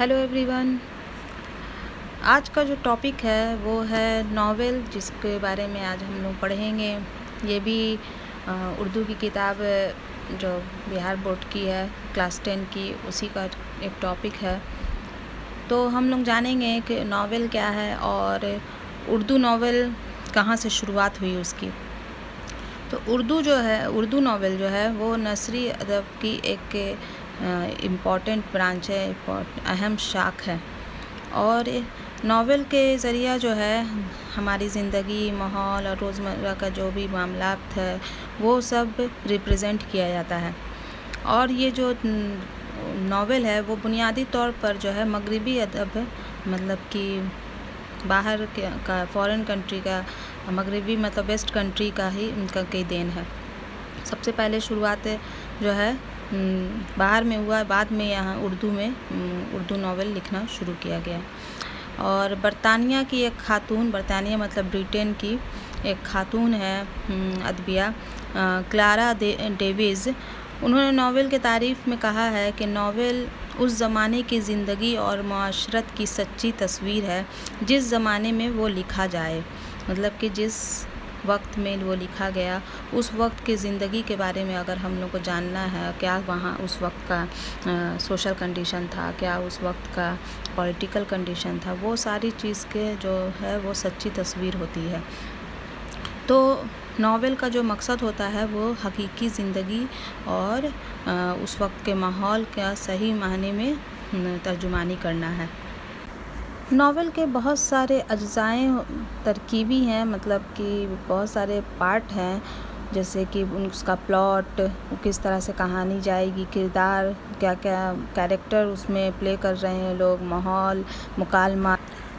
Hello everyone. आज का जो टॉपिक है वो है नॉवेल, जिसके बारे में आज हम लोग पढ़ेंगे। ये भी उर्दू की किताब जो बिहार बोर्ड की है क्लास 10 की, उसी का एक टॉपिक है। तो हम लोग जानेंगे कि नॉवेल क्या है और उर्दू नॉवेल कहाँ से शुरुआत हुई उसकी। तो उर्दू नॉवेल जो है वो नसरी अदब की एक इम्पॉर्टेंट ब्रांच है, अहम शाख है। और नॉवेल के ज़रिया जो है हमारी ज़िंदगी, माहौल और रोज़मर्रा का जो भी मामलात है वो सब रिप्रेजेंट किया जाता है। और ये जो नॉवेल है वो बुनियादी तौर पर जो है मगरिबी अदब, मतलब कि बाहर का फॉरेन कंट्री का, मगरिबी मतलब वेस्ट कंट्री का ही उनका की देन है। सबसे पहले शुरुआत जो है बाहर में हुआ, बाद में यहाँ उर्दू में उर्दू नॉवेल लिखना शुरू किया गया। और बरतानिया की एक खातून, बरतानिया मतलब ब्रिटेन की एक खातून है अदबिया, क्लारा डेविस, उन्होंने नॉवेल के तारीफ़ में कहा है कि नॉवेल उस ज़माने की ज़िंदगी और माशरत की सच्ची तस्वीर है जिस ज़माने में वो लिखा जाए। मतलब कि जिस वक्त में वो लिखा गया, उस वक्त की ज़िंदगी के बारे में अगर हम लोग को जानना है, क्या वहाँ उस वक्त का सोशल कंडीशन था, क्या उस वक्त का पॉलिटिकल कंडीशन था, वो सारी चीज़ के जो है वो सच्ची तस्वीर होती है। तो नॉवेल का जो मकसद होता है वो हकीकी ज़िंदगी और उस वक्त के माहौल का सही मायने में तर्जुमानी करना है। नॉवेल के बहुत सारे अज्जाएँ तरकीबी हैं, मतलब कि बहुत सारे पार्ट हैं, जैसे कि उसका प्लॉट, किस तरह से कहानी जाएगी, किरदार, क्या क्या कैरेक्टर उसमें प्ले कर रहे हैं लोग, माहौल, मुकालमा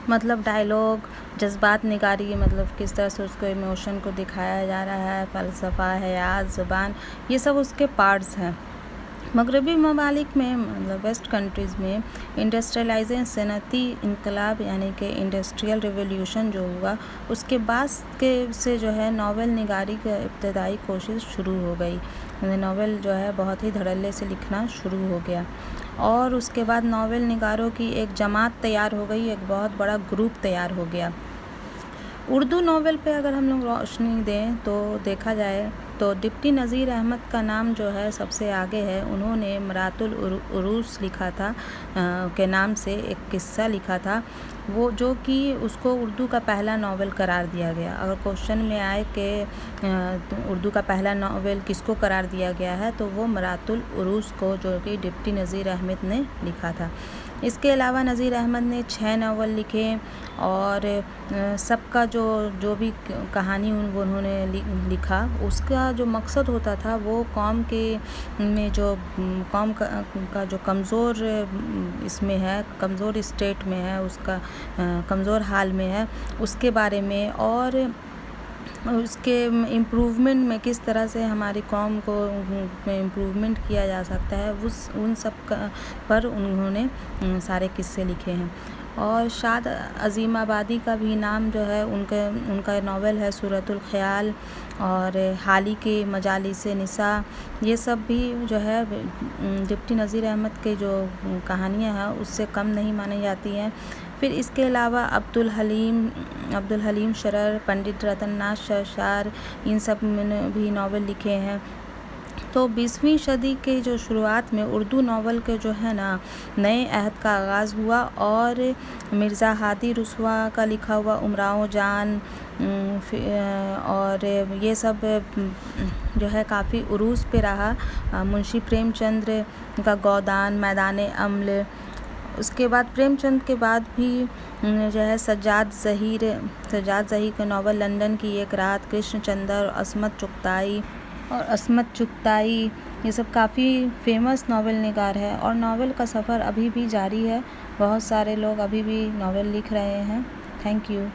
मतलब डायलॉग, जज्बात निगारी, मतलब किस तरह से उसको इमोशन को दिखाया जा रहा है, फ़लसफ़ा, हयात, ज़ुबान, ये सब उसके पार्ट्स हैं। मगरबी ममालिक में, मतलब वेस्ट कंट्रीज़ में इंडस्ट्रियलाइजेशन, सनती इनकलाब यानी कि इंडस्ट्रियल रिवोल्यूशन जो हुआ, उसके बाद से जो है नॉवेल निगारी का इब्तदाई कोशिश शुरू हो गई। नॉवेल जो है बहुत ही धड़ल्ले से लिखना शुरू हो गया और उसके बाद नॉवेल निगारों की एक जमात तैयार हो गई, एक बहुत बड़ा ग्रुप तैयार हो गया। उर्दू नॉवेल पे अगर हम लोग रोशनी दें तो देखा जाए तो डिप्टी नज़ीर अहमद का नाम जो है सबसे आगे है। उन्होंने मरातुल उरूस लिखा था, के नाम से एक किस्सा लिखा था, वो जो कि उसको उर्दू का पहला नावल करार दिया गया। अगर क्वेश्चन में आए कि उर्दू का पहला नावल किसको करार दिया गया है, तो वो मरातुल उरूस को, जो कि डिप्टी नज़ीर अहमद ने लिखा था। इसके अलावा नज़ीर अहमद ने 6 नावल लिखे और सबका जो भी कहानी उन्होंने लिखा, उसका जो मकसद होता था वो कौम के में जो कौम का जो कमज़ोर इसमें है, कमज़ोर स्टेट में है, उसका कमज़ोर हाल में है, उसके बारे में और उसके इम्प्रूवमेंट में किस तरह से हमारी कौम को इम्प्रूवमेंट किया जा सकता है, उन सब पर उन्होंने सारे किस्से लिखे हैं। और शाद अज़ीम आबादी का भी नाम जो है, उनका नावल है सूरतुल ख़याल, और हाली के मजालिस निसा, ये सब भी जो है डिप्टी नज़ीर अहमद के जो कहानियाँ हैं उससे कम नहीं मानी जाती हैं। फिर इसके अलावा अब्दुल हलीम शरर, पंडित रतननाथ शशार, इन सब ने भी नावल लिखे हैं। तो 20वीं सदी के जो शुरुआत में उर्दू नावल के जो है ना नए अहद का आगाज़ हुआ और मिर्ज़ा हादी रुस्वा का लिखा हुआ उमराव जान और ये सब जो है काफ़ी उरूज पे रहा। मुंशी प्रेमचंद्र का गोदान, मैदान अम्ल, उसके बाद प्रेमचंद के बाद भी जो है सज्जाद ज़हीर का नावल लंदन की एक रात, कृष्णचंद्र और अस्मत चुगताई, ये सब काफ़ी फेमस नावल निगार है। और नावल का सफ़र अभी भी जारी है, बहुत सारे लोग अभी भी नावल लिख रहे हैं। Thank you.